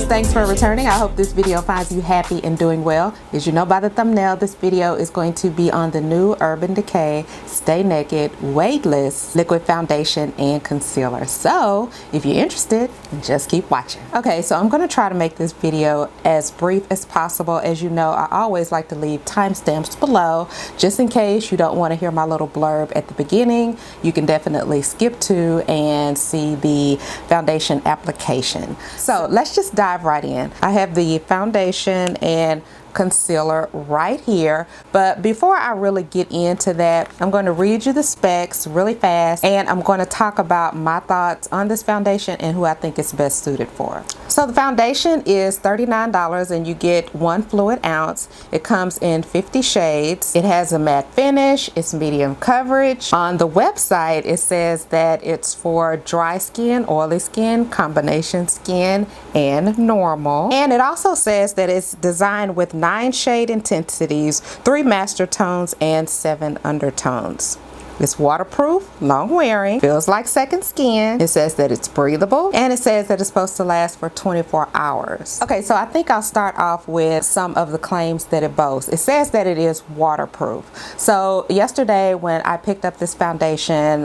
guys, thanks for returning. I hope this video finds you happy and doing well. As you know by the thumbnail, this video is going to be on the new Urban Decay Stay Naked Weightless Liquid Foundation and Concealer. So if you're interested, just keep watching. Okay, so I'm going to try to make this video as brief as possible. As you know, I always like to leave timestamps below just in case you don't want to hear my little blurb at the beginning. You can definitely skip to and see the foundation application. So let's just dive right in. I have the foundation and concealer right here, but before I really get into that, I'm going to read you the specs really fast, and I'm going to talk about my thoughts on this foundation and who I think it's best suited for. So the foundation is $39 and you get 1 fluid ounce. It comes in 50 shades. It has a matte finish. It's medium coverage. On the website, it says that it's for dry skin, oily skin, combination skin, and normal. And it also says that it's designed with 9 shade intensities, 3 master tones, and 7 undertones. It's waterproof, long wearing, feels like second skin. It says that it's breathable, and it says that it's supposed to last for 24 hours. Okay, so I think I'll start off with some of the claims that it boasts. It says that it is waterproof. So yesterday when I picked up this foundation,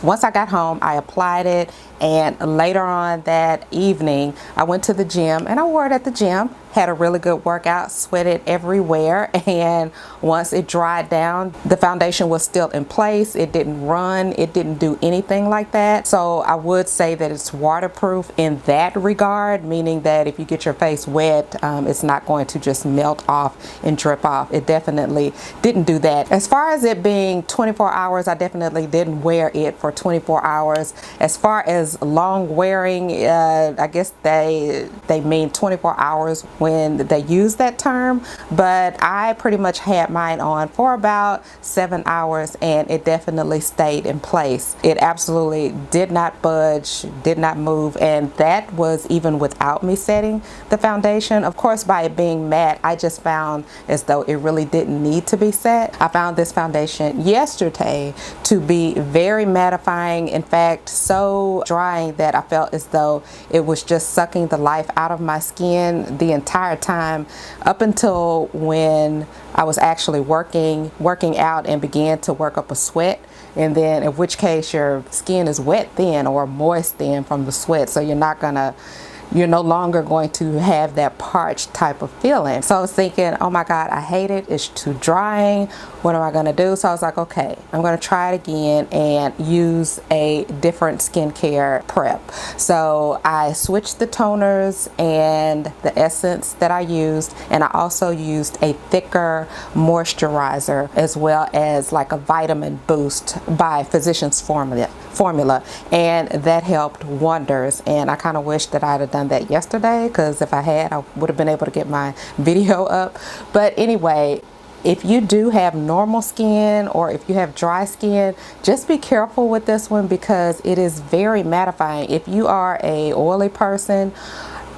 once I got home, I applied it, and later on that evening, I went to the gym and I wore it at the gym. Had a really good workout, sweated everywhere, and once it dried down, the foundation was still in place. It didn't run, it didn't do anything like that. So I would say that it's waterproof in that regard, meaning that if you get your face wet, it's not going to just melt off and drip off. It definitely didn't do that. As far as it being 24 hours, I definitely didn't wear it for 24 hours. As far as long wearing, I guess they mean 24 hours when they use that term, but I pretty much had mine on for about 7 hours and it definitely stayed in place. It absolutely did not budge, did not move, and that was even without me setting the foundation. Of course, by it being matte, I just found as though it really didn't need to be set. I found this foundation yesterday to be very mattifying, in fact so drying that I felt as though it was just sucking the life out of my skin the entire time up until when I was actually working out and began to work up a sweat, and then in which case your skin is wet then or moist then from the sweat, so you're no longer going to have that parched type of feeling. So I was thinking, oh my God, I hate it. It's too drying. What am I going to do? So I was like, okay, I'm going to try it again and use a different skincare prep. So I switched the toners and the essence that I used, and I also used a thicker moisturizer as well as like a vitamin boost by Physicians Formula, and that helped wonders. And I kind of wish that I'd have done that yesterday, because if I had, I would have been able to get my video up. But anyway, if you do have normal skin or if you have dry skin, just be careful with this one because it is very mattifying. If you are a oily person,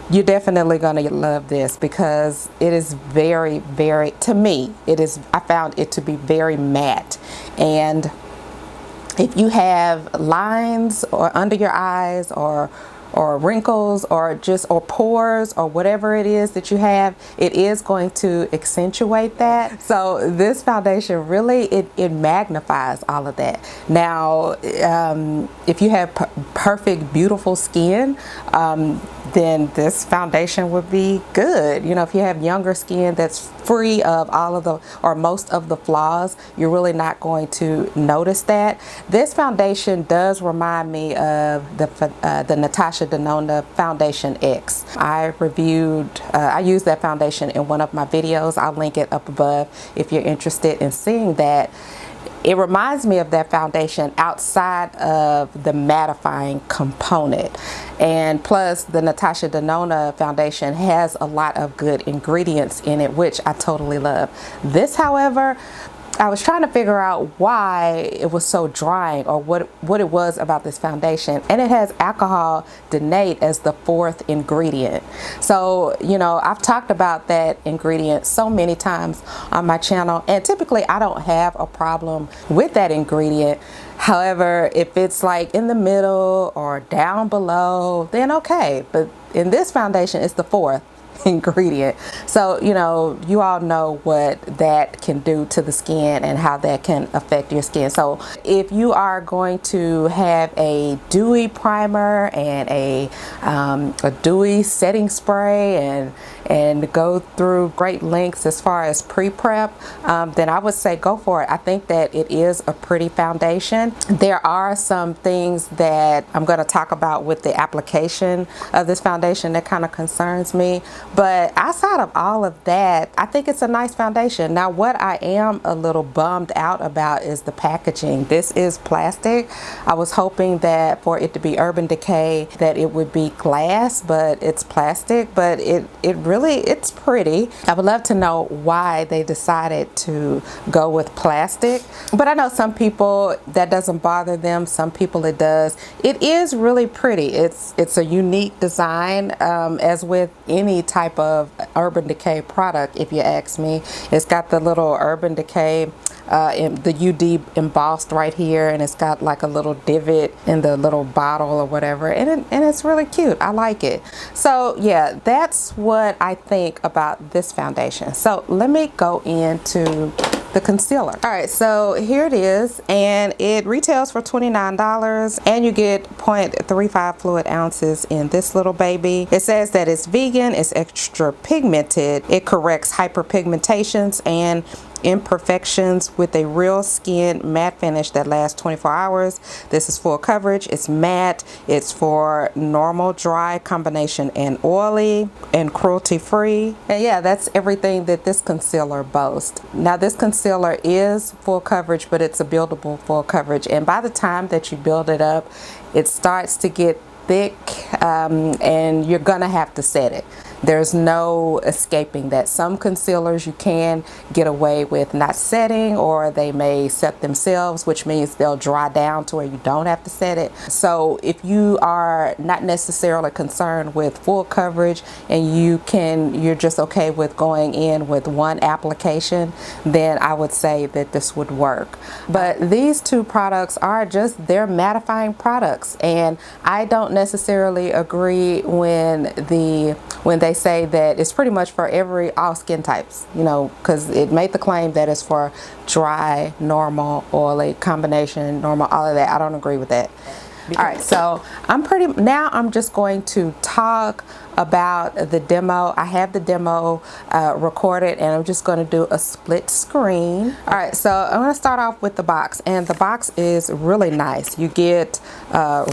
you're definitely going to love this because it is very, very, to me, I found it to be very matte. And if you have lines or under your eyes or wrinkles or pores or whatever it is that you have, it is going to accentuate that. So this foundation really, it magnifies all of that. Now, if you have perfect, beautiful skin, then this foundation would be good. You know, if you have younger skin that's free of all of the or most of the flaws, you're really not going to notice that. This foundation does remind me of the Natasha Denona Foundation X. I used that foundation in one of my videos. I'll link it up above if you're interested in seeing that. It reminds me of that foundation outside of the mattifying component. And plus, the Natasha Denona foundation has a lot of good ingredients in it, which I totally love. This, however, I was trying to figure out why it was so drying or what it was about this foundation, and it has alcohol denate as the 4th ingredient. So, you know, I've talked about that ingredient so many times on my channel, and typically I don't have a problem with that ingredient. However, if it's like in the middle or down below, then okay. But in this foundation, it's the fourth ingredient. So, you know, you all know what that can do to the skin and how that can affect your skin. So if you are going to have a dewy primer and a dewy setting spray and go through great lengths as far as pre-prep, then I would say go for it. I think that it is a pretty foundation. There are some things that I'm going to talk about with the application of this foundation that kind of concerns me. But outside of all of that, I think it's a nice foundation. Now, what I am a little bummed out about is the packaging. This is plastic. I was hoping that for it to be Urban Decay, that it would be glass, but it's plastic. But it's pretty. I would love to know why they decided to go with plastic. But I know some people that doesn't bother them. Some people it does. It is really pretty. It's a unique design, as with any type of Urban Decay product, if you ask me. It's got the little Urban Decay the UD embossed right here, and it's got like a little divot in the little bottle or whatever, and it's really cute. I like it. So yeah, that's what I think about this foundation. So let me go into the concealer. All right, so here it is, and it retails for $29, and you get 0.35 fluid ounces in this little baby. It says that it's vegan, it's extra pigmented, it corrects hyperpigmentations and imperfections with a real skin matte finish that lasts 24 hours. This is full coverage, it's matte, it's for normal, dry, combination, and oily, and cruelty free. And yeah, that's everything that this concealer boasts. Now this concealer is full coverage, but it's a buildable full coverage, and by the time that you build it up, it starts to get thick, and you're gonna have to set it. There's no escaping that. Some concealers you can get away with not setting, or they may set themselves, which means they'll dry down to where you don't have to set it. So if you are not necessarily concerned with full coverage and you're just okay with going in with one application, then I would say that this would work. But these two products are they're mattifying products, and I don't necessarily agree when they say that it's pretty much for all skin types, you know, because it made the claim that it's for dry, normal, oily, combination, normal, all of that. I don't agree with that. All right, so I'm just going to talk about the demo. I have the demo recorded, and I'm just going to do a split screen. All right, so I'm going to start off with the box, and the box is really nice. You get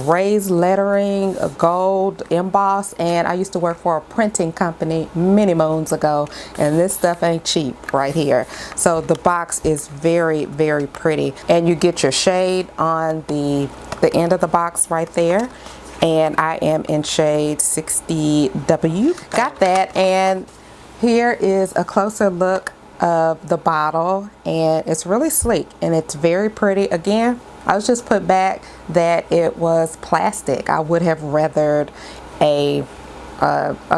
raised lettering, a gold emboss, and I used to work for a printing company many moons ago, and this stuff ain't cheap right here. So the box is very, very pretty, and you get your shade on the end of the box right there, and I am in shade 60W. Got that, and here is a closer look of the bottle, and it's really sleek and it's very pretty. Again, I was just put back that it was plastic. I would have rathered a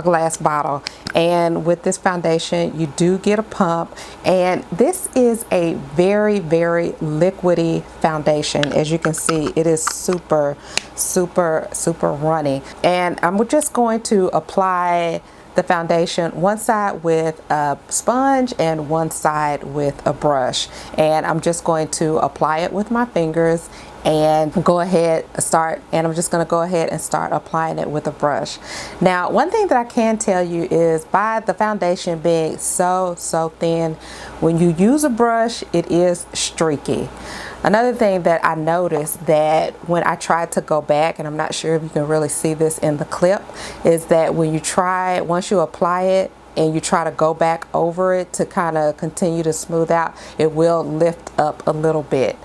glass bottle. And with this foundation, you do get a pump, and this is a very, very liquidy foundation. As you can see, it is super, super, super runny. And I'm just going to apply the foundation one side with a sponge and one side with a brush, and I'm just going to apply it with my fingers and I'm just going to go ahead and start applying it with a brush. Now, one thing that I can tell you is, by the foundation being so thin, when you use a brush, it is streaky. Another thing that I noticed, that when I tried to go back, and I'm not sure if you can really see this in the clip, is that once you apply it and you try to go back over it to kind of continue to smooth out, it will lift up a little bit.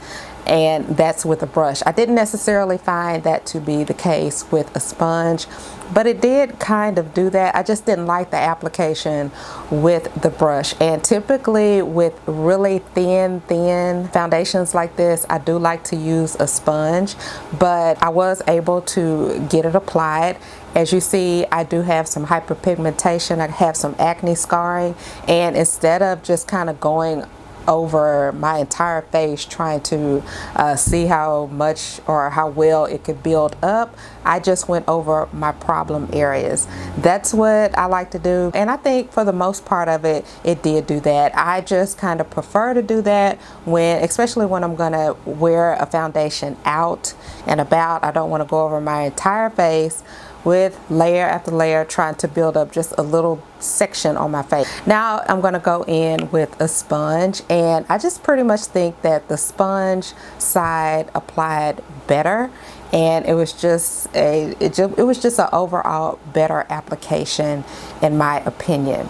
And that's with a brush. I didn't necessarily find that to be the case with a sponge, but it did kind of do that. I just didn't like the application with the brush. And typically with really thin foundations like this, I do like to use a sponge, but I was able to get it applied. As you see, I do have some hyperpigmentation. I have some acne scarring, and instead of just kind of going over my entire face trying to see how much or how well it could build up. I just went over my problem areas. That's what I like to do, and I think for the most part of it, it did do that. I just kind of prefer to do that when, especially when I'm gonna wear a foundation out and about. I don't want to go over my entire face with layer after layer trying to build up just a little section on my face. Now I'm going to go in with a sponge, and I just pretty much think that the sponge side applied better, and it was just an overall better application in my opinion.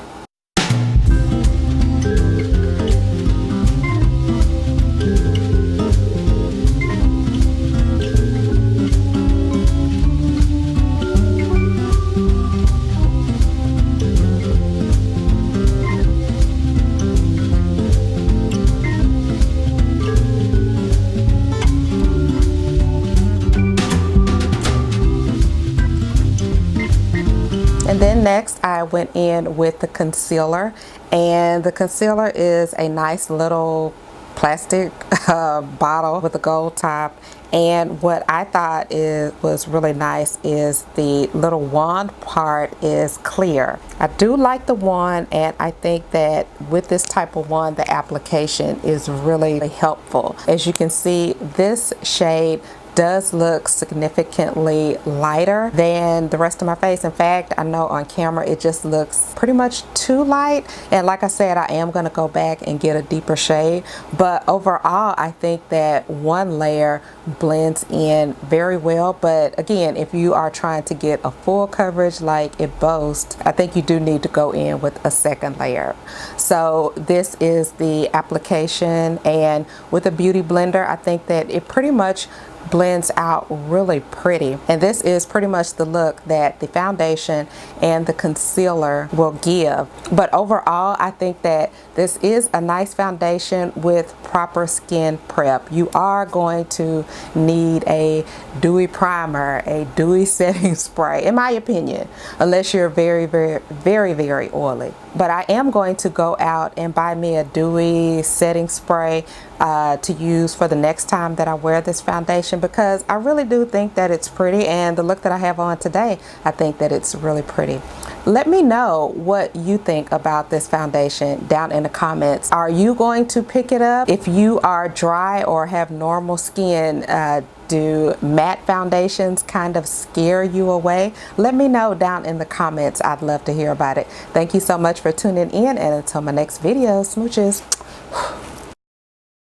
And then next I went in with the concealer, and the concealer is a nice little plastic bottle with a gold top. And what I thought was really nice is the little wand part is clear. I do like the wand, and I think that with this type of wand the application is really helpful. As you can see, this shade does look significantly lighter than the rest of my face. In fact, I know on camera it just looks pretty much too light, and like I said, I am going to go back and get a deeper shade, but overall I think that one layer blends in very well. But again, if you are trying to get a full coverage like it boasts, I think you do need to go in with a second layer. So this is the application, and with a beauty blender I think that it pretty much blends out really pretty, and this is pretty much the look that the foundation and the concealer will give. But overall I think that this is a nice foundation with proper skin prep. You are going to need a dewy primer, a dewy setting spray, in my opinion, unless you're very oily. But I am going to go out and buy me a dewy setting spray to use for the next time that I wear this foundation, because I really do think that it's pretty, and the look that I have on today, I think that it's really pretty. Let me know what you think about this foundation down in the comments. Are you going to pick it up? If you are dry or have normal skin, do matte foundations kind of scare you away? Let me know down in the comments. I'd love to hear about it. Thank you so much for tuning in, and until my next video, smooches.